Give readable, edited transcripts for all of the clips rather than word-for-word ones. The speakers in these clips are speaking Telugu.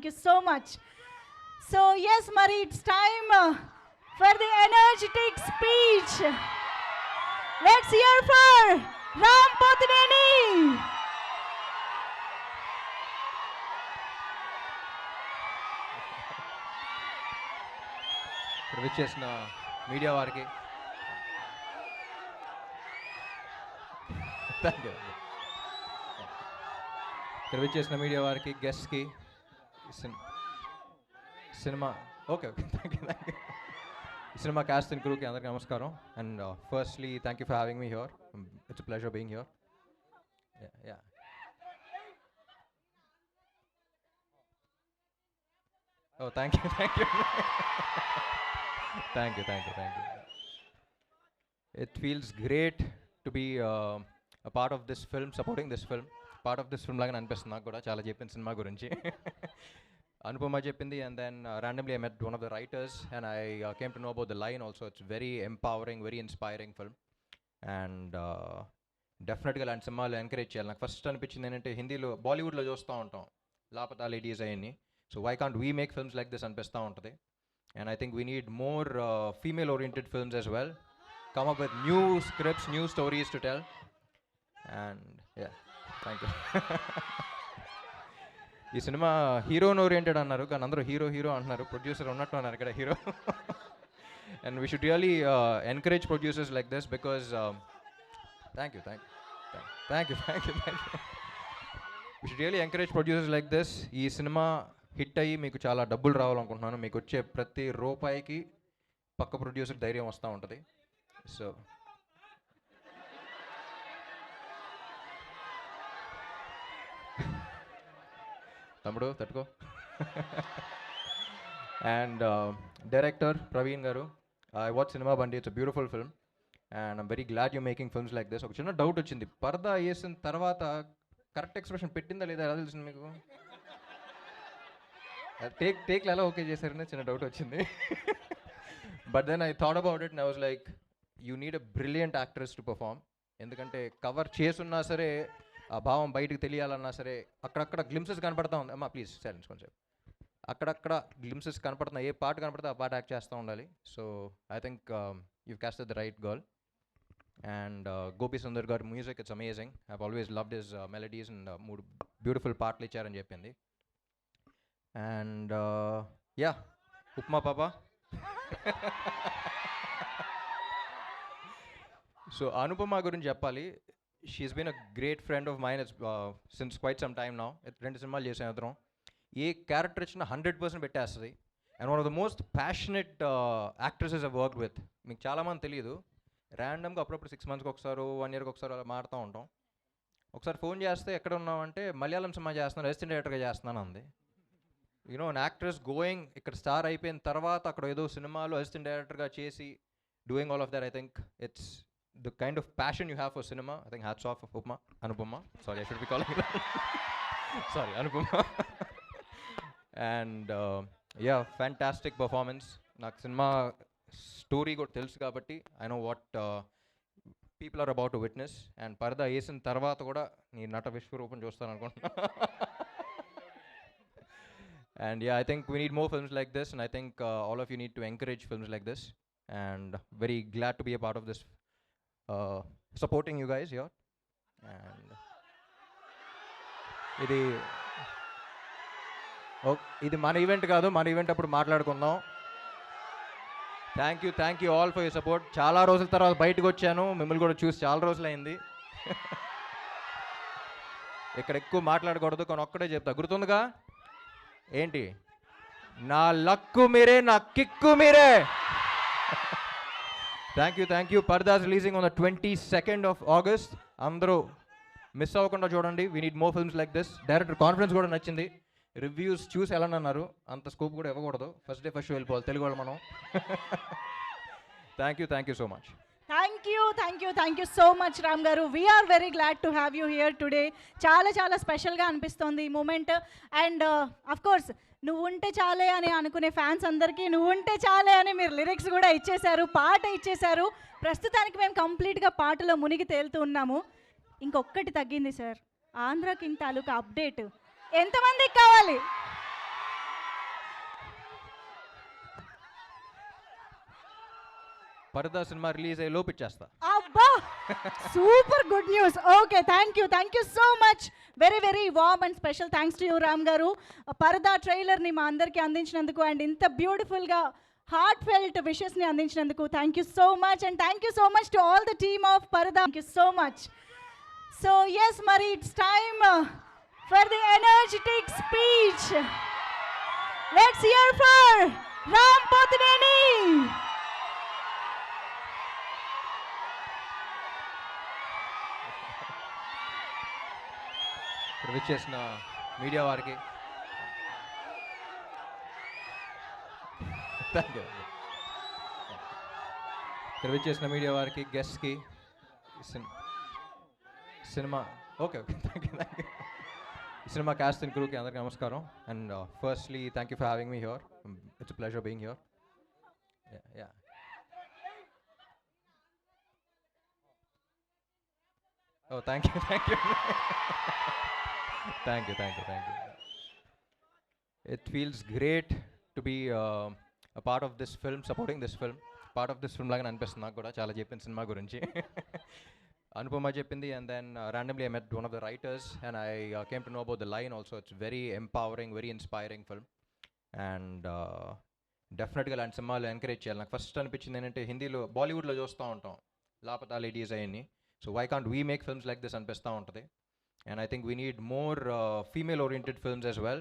you so much. So yes, Mari, it's time for the energetic speech. Let's hear for Ram Potineni. విచ్చేసిన మీడియా వారికి విచ్చేసిన మీడియా వారికి గెస్ట్కి సినిమా ఓకే థ్యాంక్ యూ ఈ సినిమా కాస్ట్ అండ్ క్రూకి అందరికీ నమస్కారం. And firstly thank you for having me here. It's pleasure being here. Ya oh thank you Thank you. It feels great to be a part of this film, supporting this film. Part of this film లాగా అనిపిస్తుంది నాకు కూడా. చాలా చెప్పింది సినిమా గురించి, అనుపమ చెప్పింది. And then randomly I met one of the writers and I came to know about the line also. It's very empowering, very inspiring film. And డెఫినెట్గా అలాంటి సినిమాలు ఎంకరేజ్ చేయాలి. నాకు ఫస్ట్ అనిపించింది ఏంటంటే, హిందీలో బాలీవుడ్లో చూస్తూ ఉంటాం లాపతా లేడీస్ అయ్యి. So why can't we make films like this అనిపిస్తూ ఉంటుంది. And I think we need more female-oriented films as well. Come up with new scripts, new stories to tell. And yeah, thank you. ఈ సినిమా హీరోన్ ఓరియంటెడ్ అన్నారు, కానీ అందరూ హీరో అంటున్నారు. ప్రొడ్యూసర్ ఉన్నట్టు అన్నారు ఇక్కడ hero. And we should really encourage producers like this because thank you. We should really encourage producers like this. ఈ సినిమా హిట్ అయ్యి మీకు చాలా డబ్బులు రావాలనుకుంటున్నాను. మీకు వచ్చే ప్రతి రూపాయికి పక్క ప్రొడ్యూసర్ ధైర్యం వస్తూ ఉంటుంది. సో తమ్ముడు తట్టుకో. అండ్ డైరెక్టర్ ప్రవీణ్ గారు, ఐ వాచ్ సినిమా బండి. It's a beautiful film and I'm very glad you making films like this. ఒక చిన్న డౌట్ వచ్చింది, పరదా వేసిన తర్వాత కరెక్ట్ ఎక్స్ప్రెషన్ పెట్టిందా లేదా ఎలా తెలిసింది మీకు? టేక్లు ఎలా ఓకే చేశారని చిన్న డౌట్ వచ్చింది. But then I thought about it and I was like, you need a brilliant actress to perform. ఎందుకంటే కవర్ చేసున్నా సరే, ఆ భావం బయటకు తెలియాలన్నా సరే, అక్కడక్కడ గ్లిమ్సెస్ కనపడతా ఉంది. అమ్మా ప్లీజ్ సైలెన్స్ కొంచెం. అక్కడక్కడ గ్లిమ్సెస్ కనపడుతున్నా, ఏ పాట కనపడితే ఆ పాట యాక్ట్ చేస్తూ ఉండాలి. So I think you casted the right girl. And Gopi Sundar గారి music, it's amazing. I always loved his melodies and 3 beautiful పాటలు ఇచ్చారని చెప్పింది. అండ్ యా, ఉప్మా పాప. సో అనుపమ గురించి చెప్పాలి. She's been a great friend of mine since quite some time now. 2 సినిమాలు చేసాం ఇద్దరం. ఏ క్యారెక్టర్ ఇచ్చినా 100% పెట్టేస్తుంది. And one of the most passionate actresses I worked with. మీకు చాలామంది తెలియదు, ర్యాండమ్గా అప్పుడప్పుడు 6 మంత్స్కి ఒకసారి 1 ఇయర్కి ఒకసారి అలా మారుతూ ఉంటాం. ఒకసారి ఫోన్ చేస్తే ఎక్కడ ఉన్నామంటే, మలయాళం సినిమా చేస్తున్నాను, అసిస్టెంట్ డైరెక్టర్గా చేస్తున్నాను అంది. యూనో అన్ యాక్ట్రెస్ గోయింగ్, ఇక్కడ స్టార్ అయిపోయిన తర్వాత అక్కడ ఏదో సినిమాలో అసిస్టెంట్ డైరెక్టర్గా చేసి doing all of that. I think it's the kind of passion you have for cinema. I think hats off Anupama. Sorry, I should be calling sorry, Anupama. And ya, fantastic performance. నాకు సినిమా స్టోరీ కూడా తెలుసు కాబట్టి I know what people are about to witness. And Paradha వేసిన తర్వాత కూడా నీ నట విశ్వరూపం చూస్తాను అనుకుంటున్నా. And yeah, I think we need more films like this, and I think all of you need to encourage films like this. And very glad to be a part of this, supporting you guys here. And ఇది మన ఈవెంట్ కాదు, మన ఈవెంట్ అప్పుడు మాట్లాడుకుందాం. Thank you all for your support. చాలా రోజుల తర్వాత బయటకు వచ్చాను, మిమ్మల్ని కూడా చూసి చాలా రోజులు అయింది. ఇక్కడ ఎక్కువ మాట్లాడకూడదు, కానీ ఒక్కడే చెప్తా, గుర్తుందిగా ఏంటి? నా లక్కు మీరే, నా కిక్కు మీరే. Thank you. Paradha's releasing on the 22nd of August. అందరూ మిస్ అవ్వకుండా చూడండి. We need more films like this. Director confidence కూడా నచ్చింది. రివ్యూస్ చూసి ఎలా అన్నారు, అంత స్కోప్ కూడా ఇవ్వకూడదు. ఫస్ట్ డే ఫస్ట్ షో వెళ్ళిపోవాలి తెలుగు వాళ్ళు మనం. Thank you so much. Thank you so much, Ram Garu. We are very glad to have you here today. చాలా స్పెషల్గా అనిపిస్తోంది ఈ మూమెంట్. అండ్ అఫ్ కోర్స్ నువ్వు ఉంటే చాలే అని అనుకునే ఫ్యాన్స్ అందరికీ నువ్వు ఉంటే చాలే అని మీరు లిరిక్స్ కూడా ఇచ్చేశారు, పాట ఇచ్చేశారు. ప్రస్తుతానికి మేము కంప్లీట్గా పాటలో మునిగి తేలుతూ ఉన్నాము. ఇంకొక్కటి తగ్గింది sir, Andhra King Taluka update ఎంతమందికి కావాలి? పరదా సినిమా రిలీజ్ అయ్యే లోపు ఇచ్చేస్తా. అబ్బా super good news. Okay, thank you so much. Very very warm and special thanks to you Ram garu. Paradha ట్రైలర్ని మా అందరికీ అందించినందుకు అండ్ ఇంత బ్యూటిఫుల్గా హార్ట్ ఫెల్ట్ విషెస్ని అందించినందుకు thank you so much. And thank you so much to all the team of Paradha. Thank you so much. So yes, మరి it's time for the energetic speech. Let's hear for Ram Pothineni. ఇక్కడ విచ్చేసిన మీడియా వారికి థ్యాంక్ యూ. ఇక్కడ విచ్చేసిన మీడియా వారికి, గెస్ట్కి, సినిమా ఓకే థ్యాంక్ యూ. ఈ సినిమా క్యాస్ట్ అండ్ క్రూకి అందరికీ నమస్కారం. And firstly thank you for having me here. It's pleasure being here. Ya oh thank you. Thank you. It feels great to be a part of this film, supporting this film. Part of this film లాగా అనిపిస్తుంది నాకు కూడా చాలా చెప్పిన సినిమా గురించి. అనుపమ చెప్పింది, and then randomly I met one of the writers and I came to know about the line also. It's very empowering, very inspiring film. And డెఫినెట్గా ఇలాంటి సినిమాలు ఎంకరేజ్ చేయాలి. నాకు ఫస్ట్ అనిపించింది ఏంటంటే, హిందీలో బాలీవుడ్లో చూస్తూ ఉంటాం లాపతా లేడీస్ అయ్యి. So why can't we make films like this అనిపిస్తూ ఉంటుంది. And I think we need more female-oriented films as well.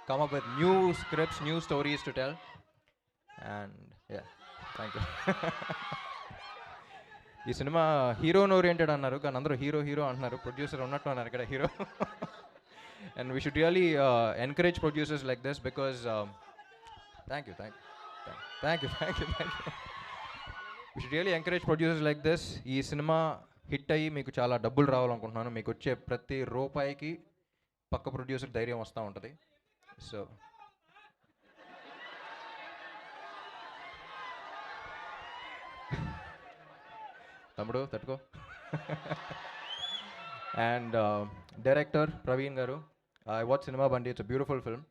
Come up with new scripts, new stories to tell. And yeah, thank you. ఈ సినిమా హీరోన్ ఓరియంటెడ్ అన్నారు, కానీ అందరూ హీరో అంటున్నారు. ప్రొడ్యూసర్ ఉన్నట్టు అన్నారు ఇక్కడ hero. And we should really encourage producers like this because thank you. We should really encourage producers like this. ఈ సినిమా హిట్ అయ్యి మీకు చాలా డబ్బులు రావాలనుకుంటున్నాను. మీకు వచ్చే ప్రతి రూపాయికి పక్క ప్రొడ్యూసర్ ధైర్యం వస్తూ ఉంటుంది. సో తమ్ముడు తట్టుకో. అండ్ డైరెక్టర్ ప్రవీణ్ గారు, ఐ వాచ్ సినిమా బండి. It's a beautiful film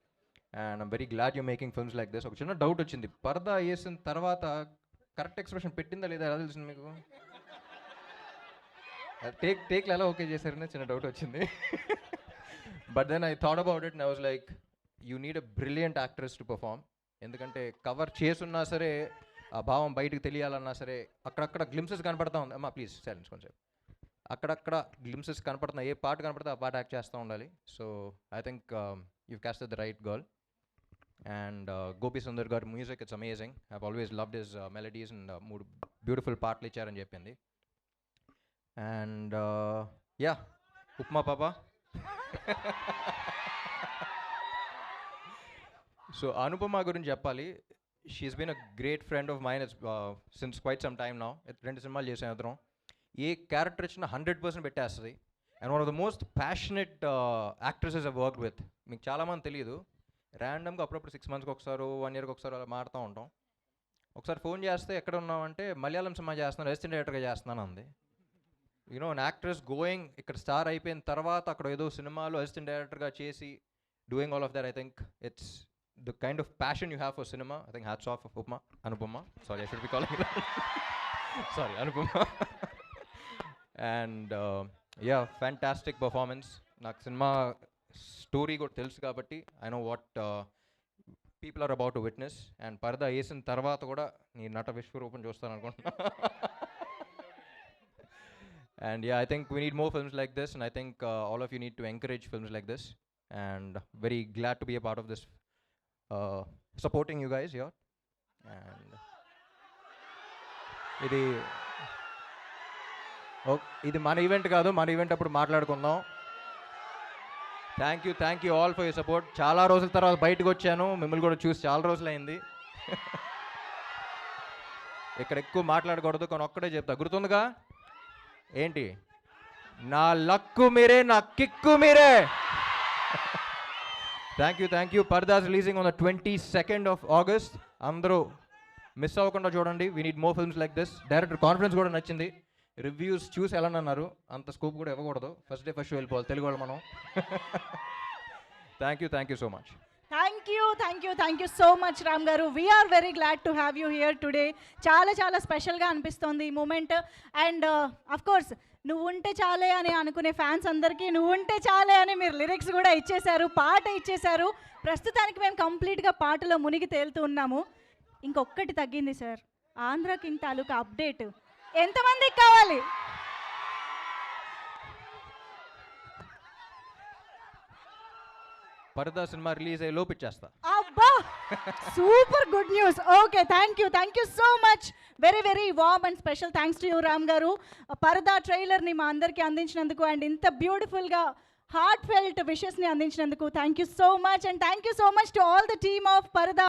and I'm very glad you making films like this. ఒక చిన్న డౌట్ వచ్చింది, పరదా వేసిన తర్వాత కరెక్ట్ ఎక్స్ప్రెషన్ పెట్టిందా లేదా ఎలా తెలిసింది మీకు? టేక్లు ఎలా ఓకే చేశారని చిన్న డౌట్ వచ్చింది. But then I thought about it and I was like, you need a brilliant actress to perform. ఎందుకంటే కవర్ చేసున్నా సరే, ఆ భావం బయటకు తెలియాలన్నా సరే, అక్కడక్కడ గ్లిమ్సెస్ కనపడతా ఉంది. అమ్మా ప్లీజ్ సైలెన్స్ కొంచెం. అక్కడక్కడ గ్లిమ్సెస్ కనపడుతున్నాయి, ఏ పాట కనపడితే ఆ పాట యాక్ట్ చేస్తూ ఉండాలి. So I think you casted the right girl. And Gopi Sundar గారి music, it's amazing. I always loved his melodies and 3 beautiful పాటలు ఇచ్చారని చెప్పింది. అండ్ యా, ఉప్మా పాప. సో అనుపమ గురించి చెప్పాలి. She's been a great friend of mine since quite some time now. 2 సినిమాలు చేసాం ఇద్దరం. ఏ క్యారెక్టర్ ఇచ్చినా 100% పెట్టేస్తుంది. And one of the most passionate actresses I work with. మీకు చాలామంది తెలియదు, ర్యాండమ్గా అప్పుడప్పుడు 6 మంత్స్కి ఒకసారి 1 ఇయర్కి ఒకసారి అలా మారుతూ ఉంటాం. ఒకసారి ఫోన్ చేస్తే ఎక్కడ ఉన్నామంటే, మలయాళం సినిమా చేస్తున్నాను, అసిస్టెంట్ డైరెక్టర్గా చేస్తున్నాను అంది. యూనో అన్ యాక్ట్రెస్ గోయింగ్, ఇక్కడ స్టార్ అయిపోయిన తర్వాత అక్కడ ఏదో సినిమాలో అసిస్టెంట్ డైరెక్టర్గా చేసి doing all of that. I think it's the kind of passion you have for cinema. I think hats off Anupama. Sorry, I should be calling sorry, Anupama. And ya, fantastic performance. నాకు సినిమా స్టోరీ కూడా తెలుసు కాబట్టి I know what people are about to witness. And Paradha వేసిన తర్వాత కూడా నీ నట విశ్వరూపం చూస్తాను అనుకుంటున్నా. And yeah, I think we need more films like this, and I think all of you need to encourage films like this. And very glad to be a part of this, supporting you guys here. And ఇది మన ఈవెంట్ కాదు, మన ఈవెంట్ అప్పుడు మాట్లాడుకుందాం. Thank you all for your support. చాలా రోజుల తర్వాత బయటకు వచ్చాను, మిమ్మల్ని కూడా చూసి చాలా రోజులు అయింది. ఇక్కడ ఎక్కువ మాట్లాడకూడదు, కానీ ఒక్కడే చెప్తా, గుర్తుందిగా ఏంటి? నా లక్కు మీరే, నా కిక్కు మీరే. Thank you. Paradha's releasing on the 22nd of August. అందరూ మిస్ అవ్వకుండా చూడండి. We need more films like this. Director confidence కూడా నచ్చింది. రివ్యూస్ చూసి ఎలా అన్నారు, అంత స్కోప్ కూడా ఇవ్వకూడదు. ఫస్ట్ డే ఫస్ట్ షో వెళ్ళిపోవాలి తెలుగు వాళ్ళు మనం. Thank you so much. Thank you so much Ram గారు. We are very glad to have you here today. చాలా చాలా స్పెషల్గా అనిపిస్తోంది ఈ మూమెంట్. అండ్ అఫ్ కోర్స్ నువ్వు ఉంటే చాలే అని అనుకునే ఫ్యాన్స్ అందరికీ నువ్వు ఉంటే చాలే అని మీరు లిరిక్స్ కూడా ఇచ్చేశారు, పాట ఇచ్చేశారు. ప్రస్తుతానికి మేము కంప్లీట్గా పాటలో మునిగి తేలుతూ ఉన్నాము. ఇంకొక్కటి తగ్గింది sir, Andhra King Taluka update ఎంతమందికి కావాలి? పరదా సినిమా రిలీజ్ అయ్యే లోపు ఇచ్చేస్తా. అబ్బా, super good news. Okay, thank you so much. Very very warm and special thanks to you Ram garu. Paradha ట్రైలర్ని మా అందరికీ అందించినందుకు అండ్ ఇంత బ్యూటిఫుల్గా హార్ట్ ఫెల్ట్ విషెస్ని అందించినందుకు thank you so much. And thank you so much to all the team of పరదా.